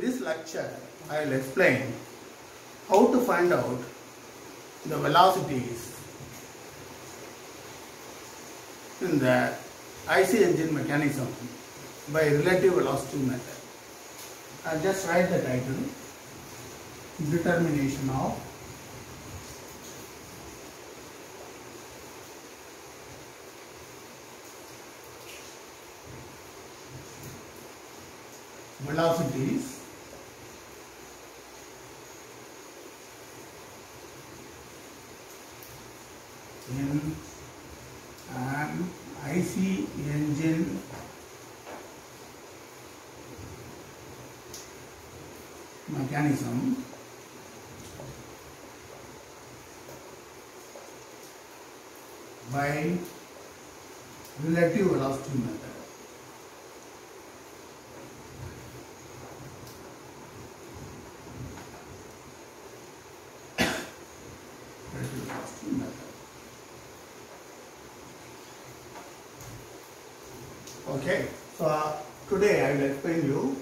This lecture I will explain how to find out the velocities in the IC engine mechanism by relative velocity method. I will just write the title: determination of velocities in an IC engine mechanism by relative velocity method. Relative velocity method. Okay, so today I will explain you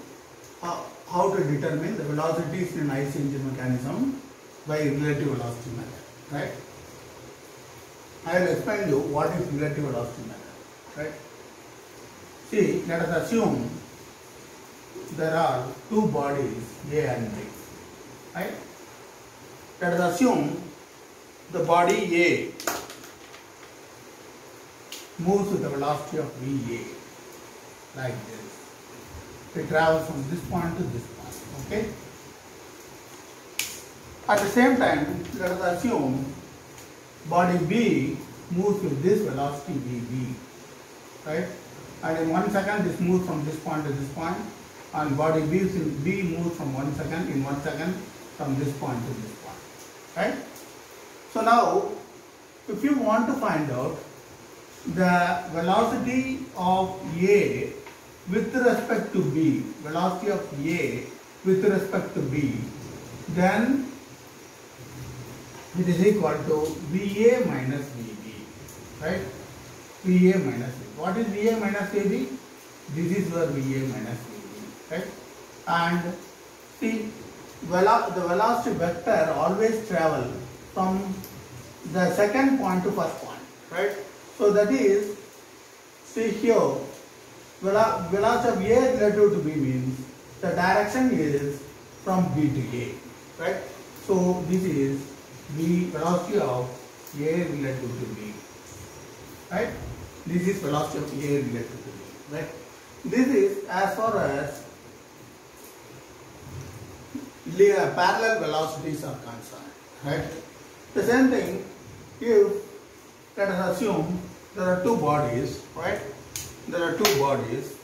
how to determine the velocities in IC engine mechanism by relative velocity method, right? I will explain you what is relative velocity method, right? See, let us assume there are two bodies A and B, right? Let us assume the body A moves with the velocity of VA like this. It travels from this point to this point, okay? At the same time, let us assume body B moves with this velocity VB, right? And in 1 second this moves from this point to this point, and body B moves from 1 second in 1 second from this point to this point, right? So now, if you want to find out the velocity of A with respect to B, velocity of A with respect to B, then it is equal to VA minus VB, right? VA minus VB. What is VA minus VB? This is your VA minus VB, right? And see, the velocity vector always travel from the second point to first point, right? So that is, see here, velocity of A relative to B means the direction is from B to A, right? So this is the velocity of A relative to B, right? This is velocity of A relative to B, right? This is as far as parallel velocities are concerned, right? The same thing, if let us assume there are two bodies, right? There are two bodies.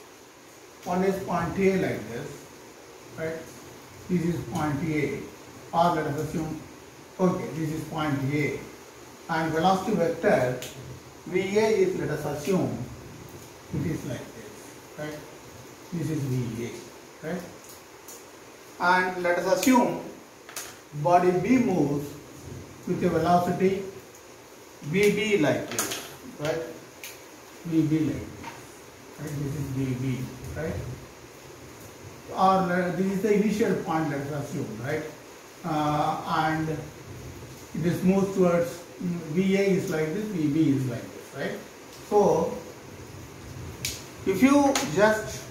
One is point A like this, right? This is point A. Or let us assume, okay, this is point A. And velocity vector VA is, let us assume, it is like this, right? This is VA, right? And let us assume body B moves with a velocity VB like this, right? VB like this, right? This is VB, right? Or this is the initial point, let us assume, right? And this moves towards VA is like this, VB is like this, right? So, if you just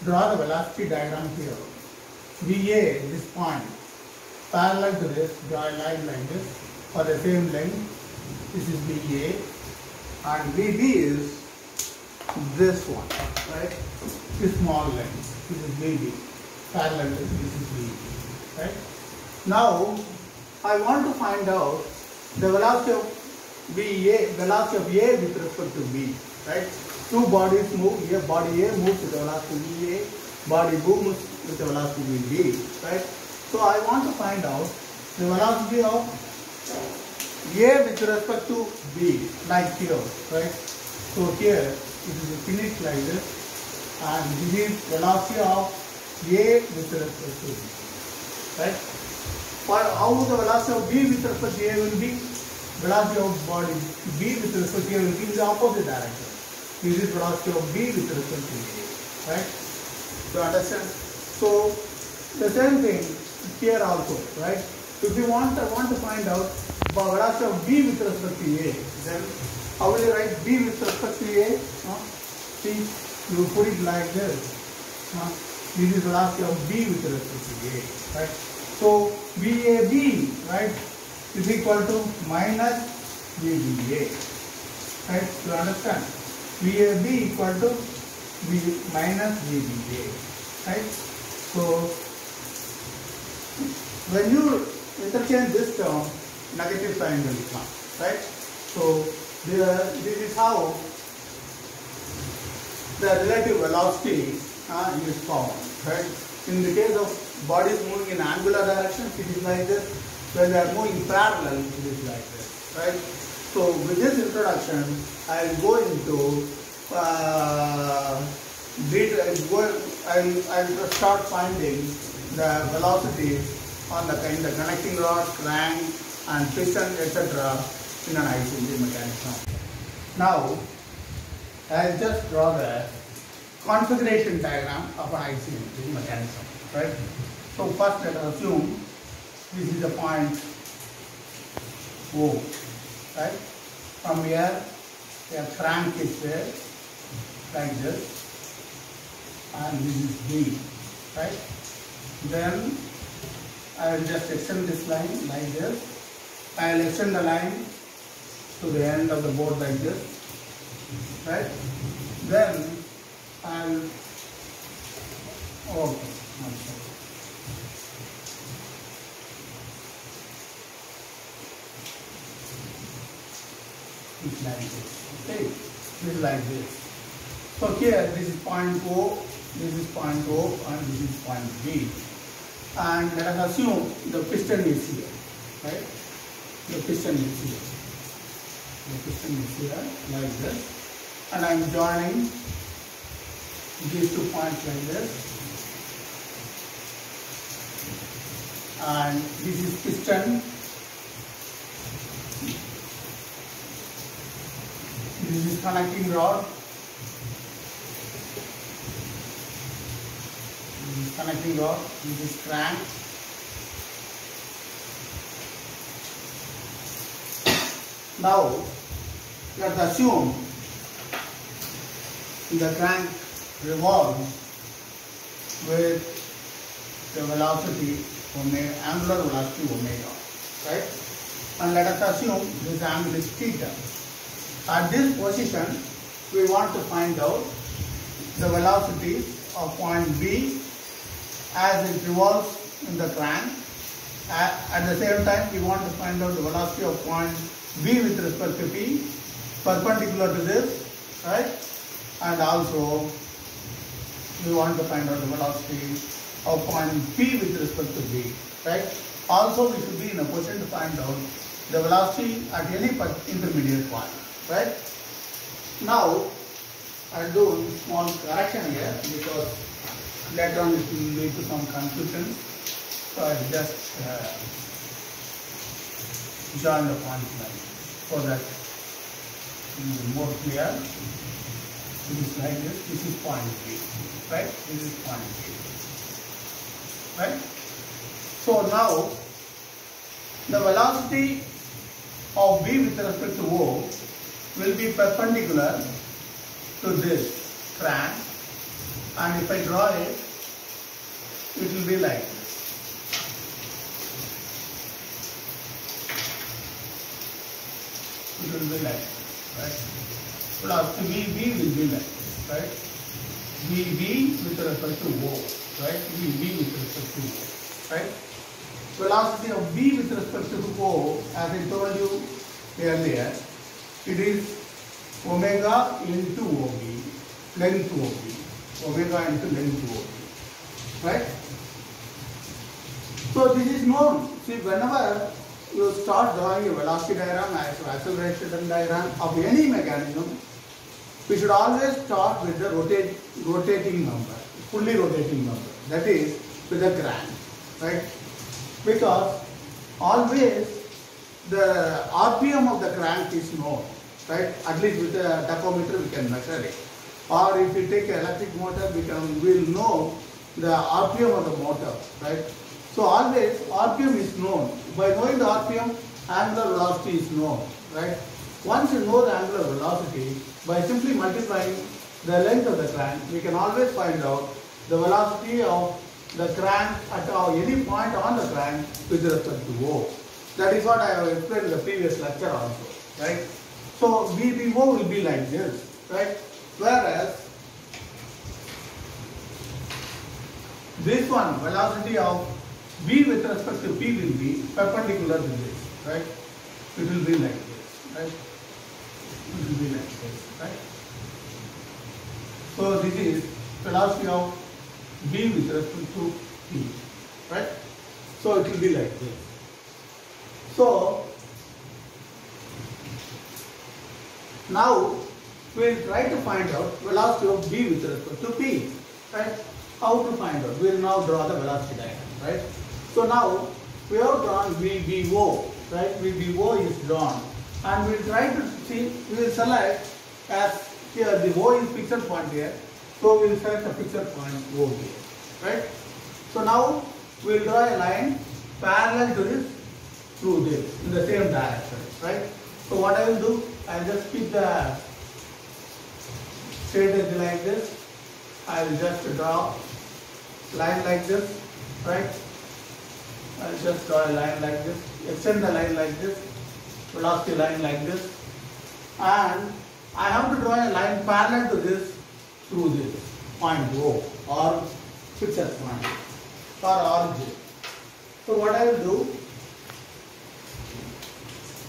draw the velocity diagram here, VA, this point, parallel to this, draw a line like this for the same length. This is VA, and VB is this one, right? This small length. This is VB, parallel to this is VB, right? Now, I want to find out the velocity of velocity of A with respect to B, right? Two bodies move, here body A moves with the velocity VA, body B moves with the velocity VB, right? So I want to find out the velocity of A with respect to B, like here, right? So here it is finished like this, and this is velocity of A with respect to B, right? For how the velocity of B with respect to A will be, velocity of body B with respect to A will be in the opposite direction. This is velocity of B with respect to A, right? Do you understand? So the same thing here also, right? If you want to find out the velocity of B with respect to A, then how will you write B with respect to A? See, you put it like this. This is velocity of B with respect to A, right? So VAB, right, is equal to minus VBA, right? You understand? VAB equal to minus VBA, right? So when you interchange this term, negative sign will come, right? So this is how the relative velocity is found, right? In the case of bodies moving in angular direction, it is like this. When they are moving parallel, it is like this, right? So with this introduction, I will go into I'll start finding the velocities on the connecting rod, crank, and piston, etc. in an IC engine mechanism. Now, I'll just draw the configuration diagram of an IC engine mechanism, right? So first let us assume this is the point O, right? From here, a crank is there, like this, and this is B, right? Then I will just extend this line like this. I will extend the line to the end of the board like this, right? Then I will, okay, it's like this, okay? This is like this. So here, this is point O, this is point O, and this is point B. And let us assume the piston is here, right? The piston is here. The piston is here, like this. And I am joining these 2 points like this. And this is piston. This is connecting rod. This is connecting rod. This is crank. Now, let us assume the crank revolves with the velocity omega, angular velocity omega, right? And let us assume this angle is theta. At this position, we want to find out the velocity of point B as it revolves in the crank. At the same time, we want to find out the velocity of point B with respect to P, perpendicular to this, right? And also, we want to find out the velocity of point P with respect to B, right? Also, we should be in a position to find out the velocity at any intermediate point, right? Now, I'll do a small correction here because later on it will lead to some confusion. So I'll just join the point line so that it will be more clear. It is like this. This is point B, right? This is point B, right? So now the velocity of B with respect to O will be perpendicular to this crank, and if I draw it, it will be like this. It will be like this, right? Velocity VB will be like this, right? VB with respect to O, right? VB with respect to O, right? Velocity of B with respect to O, as I told you earlier, it is omega into OB, length OB, omega into length OB, right? So this is known. See, whenever you start drawing a velocity diagram, acceleration diagram of any mechanism, we should always start with the rotating number, fully rotating number, that is with the crank, right? Because always the RPM of the crank is known, right? At least with the tachometer we can measure it. Or if you take an electric motor, we will know the RPM of the motor, right? So always RPM is known. By knowing the RPM, angular velocity is known, right? Once you know the angular velocity, by simply multiplying the length of the crank, we can always find out the velocity of the crank at any point on the crank with respect to O. That is what I have explained in the previous lecture also, right? So VBO will be like this, right? Whereas this one, velocity of V with respect to P will be perpendicular to this, right? It will be like this, right? It will be like this, right? So this is velocity of V with respect to P, right? So it will be like this. So now we will try to find out velocity of V with respect to P, right? How to find out? We will now draw the velocity diagram, right? So now we have drawn VBO, right? VBO is drawn, and we will try to see, we will select as here the O is fixed point here, so we will select a fixed point O here, right? So now we will draw a line parallel to this through this in the same direction, right? So what I will do, I will just keep the straight edge like this. I will just draw line like this, right? I will just draw a line like this, extend the line like this, velocity line like this, and I have to draw a line parallel to this through this point O or fixed point or origin. So what I will do,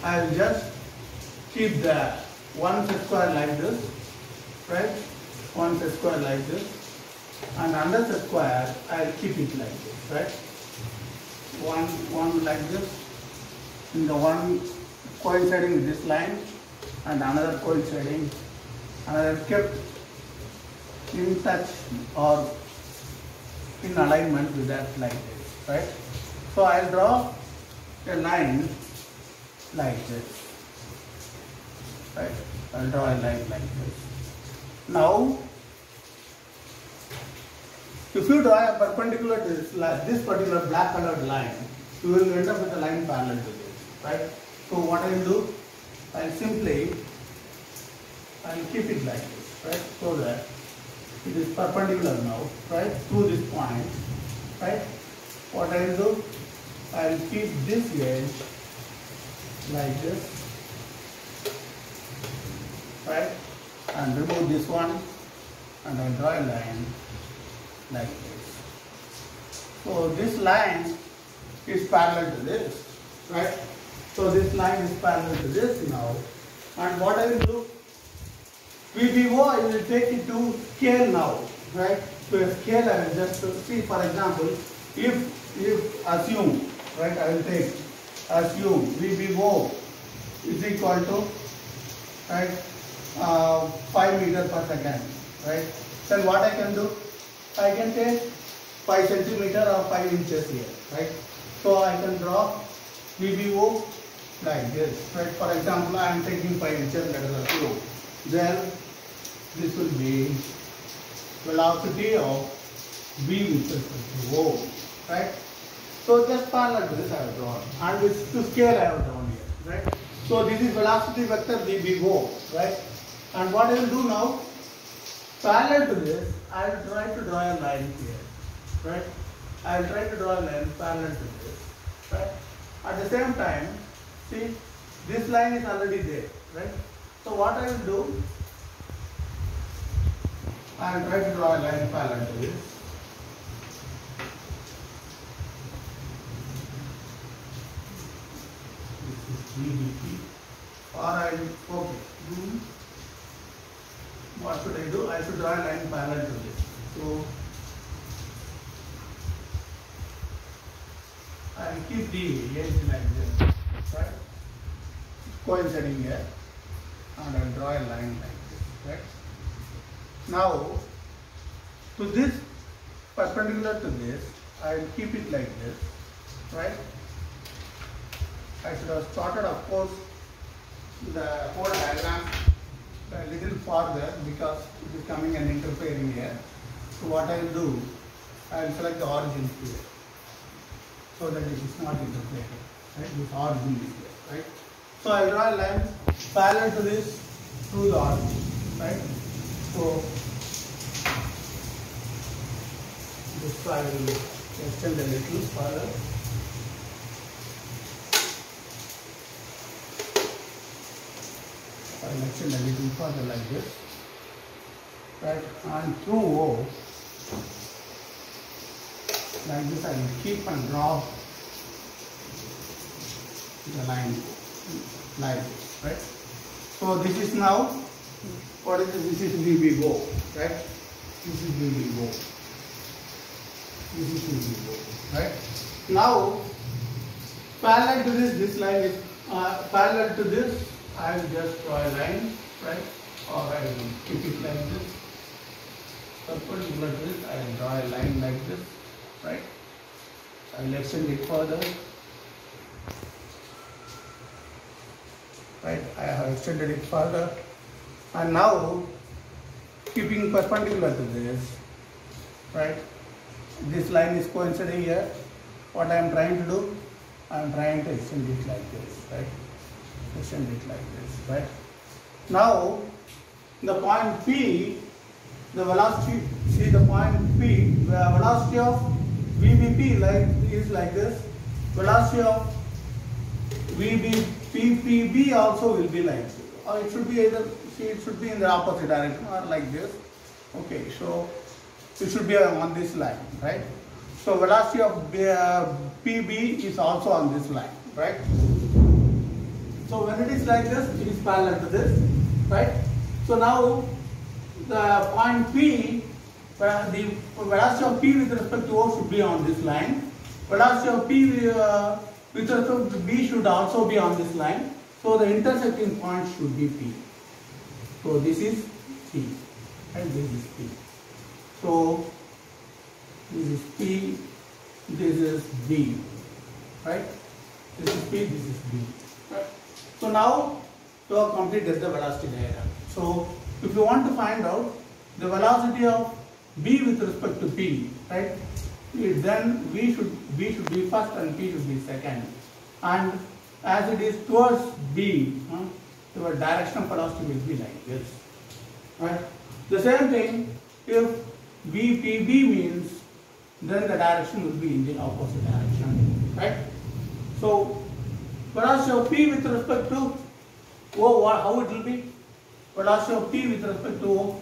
I will just keep the one set square like this, right? One set square like this, and another set square I will keep it like this, right? One like this, and the one coinciding with this line, and another coinciding, another kept in touch or in alignment with that like this, right? So I will draw a line like this, right? I will draw a line like this. Now, if you draw a perpendicular to this particular black colored line, you will end up with a line parallel to this, right? So what I will do, I will simply, I will keep it like this, right? So that it is perpendicular now, right? Through this point, right? What I will do, I will keep this edge like this, right? And remove this one, and I will draw a line like this. So this line is parallel to this, right? So this line is parallel to this now. And what I will do, VBO I will take it to scale now, right? To a scale I will just see, for example, if assume, right, I will take, assume VBO is equal to, right, 5 meters per second, right? Then what I can do, I can take 5 centimeter or 5 inches here, right? So I can draw VBO like this, right? For example, I am taking 5 inches, let us assume. Then this will be velocity of V with respect to O, right? So just parallel to this I have drawn, and this to scale I have drawn here, right? So this is velocity vector VBO, right? And what I will do now, parallel to this, I will try to draw a line here, right? I will try to draw a line parallel to this, right? At the same time, see, this line is already there, right? So what I will do, I will try to draw a line parallel to this. This is VDP, or I will, okay. What should I do? I should draw a line parallel to this. So I will keep the edge like this, right? Coinciding here, and I will draw a line like this, right? Now, to this perpendicular to this, I will keep it like this, right? I should have started, of course, the whole diagram a little farther because it is coming and interfering here. So what I will do, I will select the origin here, so that it is not interpolated. Right? This origin is here. Right? So I will draw a line parallel to this through the origin. Right? So this I will extend a little further. I will extend a little further like this. Right? And through O, like this, I will keep and draw the line like this. Right? So this is now, what is this? This is VBO. Right? This is VBO. This is VBO. Right? Now, parallel to this line is parallel to this. I will just draw a line, right? Or I will keep it like this. Perpendicular to this, I will draw a line like this, right? I will extend it further. Right? I have extended it further. And now, keeping perpendicular to this, right? This line is coinciding here. What I am trying to do? I am trying to extend it like this, right? Extend it like this, right? Now, the point P, the velocity, see the point P, the velocity of VBP is like this. Velocity of PB also will be like this. Or it should be either, see, it should be in the opposite direction or like this. Okay, so it should be on this line, right? So velocity of PB is also on this line, right? So when it is like this, it is parallel to this, right? So now the point P, the velocity of P with respect to O should be on this line. Velocity of P with respect to B should also be on this line. So the intersecting point should be P. So this is P and this is P. So this is P, this is B, right? This is P, this is B. Right? So now you have completed the velocity diagram. So if you want to find out the velocity of B with respect to P, right? Then B should be first and P should be second. And as it is towards B, your direction of velocity will be like this. Right? The same thing, if VPB means, then the direction will be in the opposite direction. Right? So velocity of P with respect to O, how it will be? Velocity of P with respect to O.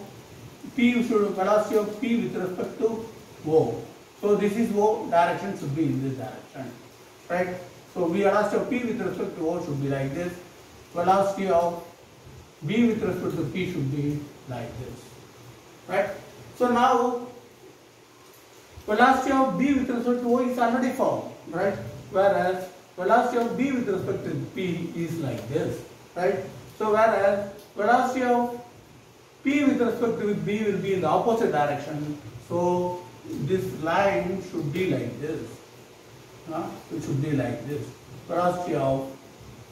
Velocity of P with respect to O. So this is O, direction should be in this direction. Right? So velocity of P with respect to O should be like this. Velocity of B with respect to P should be like this. Right? So now velocity of B with respect to O is already found. Right? Whereas velocity of B with respect to P is like this, right? So whereas velocity of P with respect to B will be in the opposite direction, so this line should be like this. It should be like this. Velocity of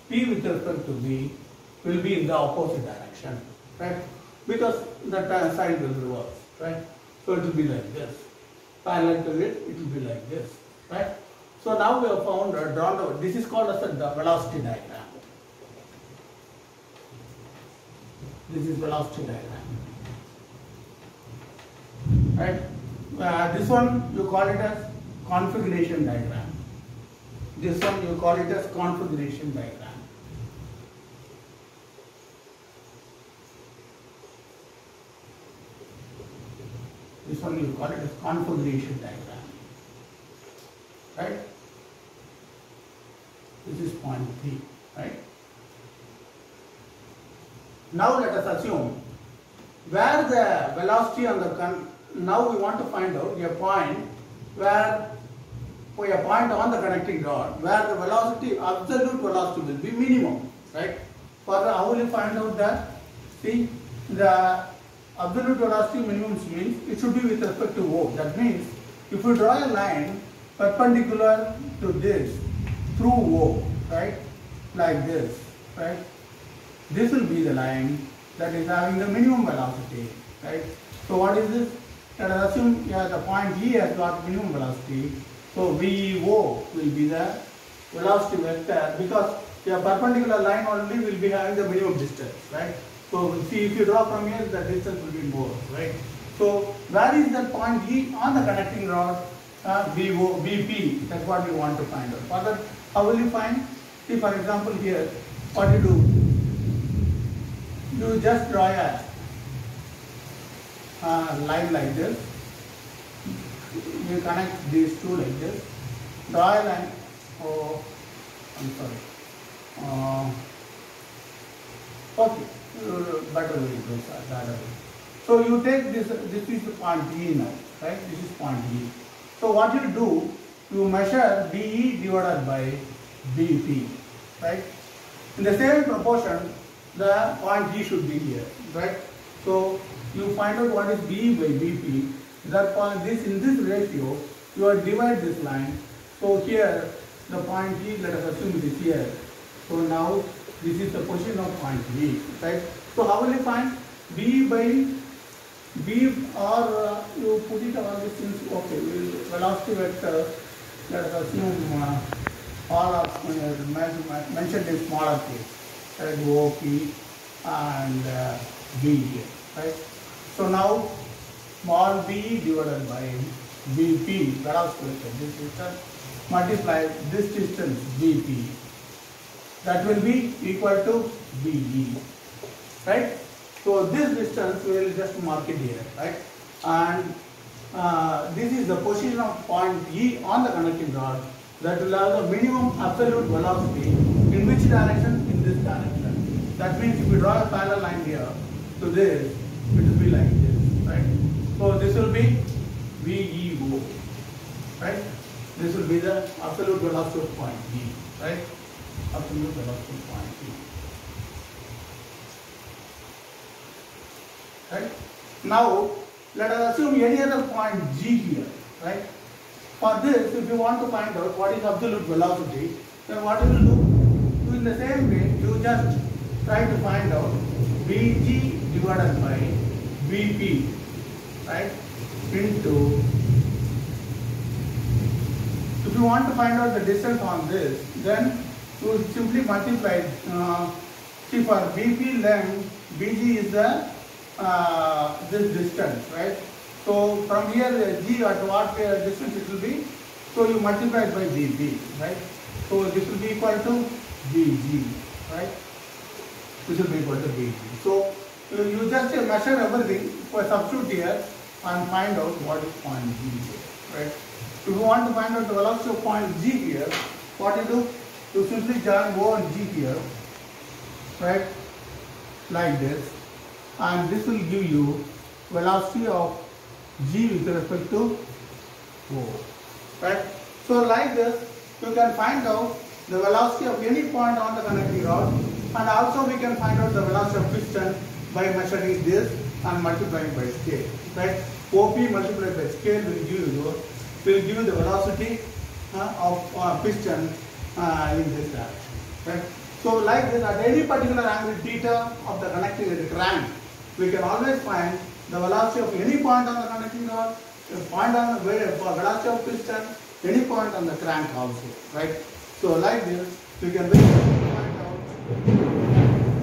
P with respect to B will be in the opposite direction, right? Because the side will reverse, right? So it will be like this. Parallel to it, it will be like this, right? So now we have found this is called as the velocity diagram. This is velocity diagram. Right? This one you call it as configuration diagram. This one you call it as configuration diagram. This one you call it as configuration diagram. Right? This is point 3, right? Now let us assume where the velocity on the now we want to find out a point where a point on the connecting rod where the velocity, absolute velocity will be minimum, right? How will you find out that? See, the absolute velocity minimum means it should be with respect to O. That means if you draw a line perpendicular to this through O, right, like this, right, this will be the line that is having the minimum velocity, right? So what is this? let us assume the point E has got minimum velocity. So VEO will be the velocity vector, because a perpendicular line only will be having the minimum distance, right? So see, if you draw from here, the distance will be more, right? So where is that point E on the connecting rod? VP, that's what we want to find out. For that, how will you find? See, for example, here, what you do? You just draw a line like this. You connect these two like this. Draw a line. Oh, I'm sorry. Okay, better way to do that way. So you take this. This is the point E now, right? This is point E. So what you do? You measure BE divided by BP, right? In the same proportion, the point E should be here, right? So you find out what is BE by BP. That point, in this ratio, you are divide this line. So here, the point E, let us assume it is here. So now this is the position of point E, right? So how will you find BE by B, or you put it all these things? Okay, velocity vector. Let us assume all of mentioned in smaller case, right? OP and B here, right? So now small b divided by BP, velocity vector, this distance multiply this distance BP, that will be equal to BE, right? So this distance we will just mark it here, right? And this is the position of point E on the connecting rod, that will have the minimum absolute velocity in which direction? In this direction. That means if we draw a parallel line here to this, it will be like this, right? So this will be VEO, right? This will be the absolute velocity of point E, right? Absolute velocity of point E. Right? Now, let us assume any other point G here, right? For this, if you want to find out what is absolute velocity, then what you will do? In the same way, you just try to find out Vg divided by Vp, right? Into, if you want to find out the distance on this, then you simply multiply. See, for Vp length, Vg is the this distance, right? So from here, G at what distance it will be? So you multiply it by Vp, right? So this will be equal to Vg, right? This will be equal to Vg. So you just measure everything, for substitute here and find out what is point G here, right? If you want to find out the velocity of point G here, what you do? You simply join O and G here, right? Like this. And this will give you velocity of G with respect to O, right? So like this, you can find out the velocity of any point on the connecting rod, and also we can find out the velocity of piston by measuring this and multiplying by scale, right? OP multiplied by scale will give you the velocity of piston in this direction, right? So like this, at any particular angle theta of the connecting crank, we can always find the velocity of any point on the connecting rod, point on the velocity of piston, any point on the crank also, right? So like this, we can find out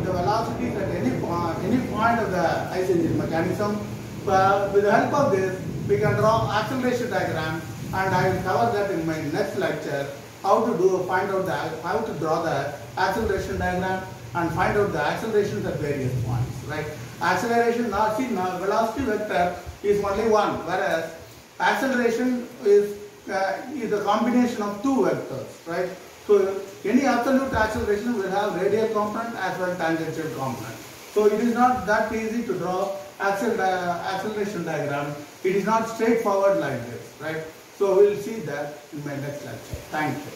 the velocities at any point of the IC engine mechanism. With the help of this, we can draw acceleration diagram, and I will cover that in my next lecture. How to draw the acceleration diagram and find out the accelerations at various points, right? Acceleration, now velocity vector is only one, whereas acceleration is a combination of two vectors, right? So any absolute acceleration will have radial component as well as tangential component. So it is not that easy to draw acceleration diagram. It is not straightforward like this, right? So we will see that in my next lecture. Thank you.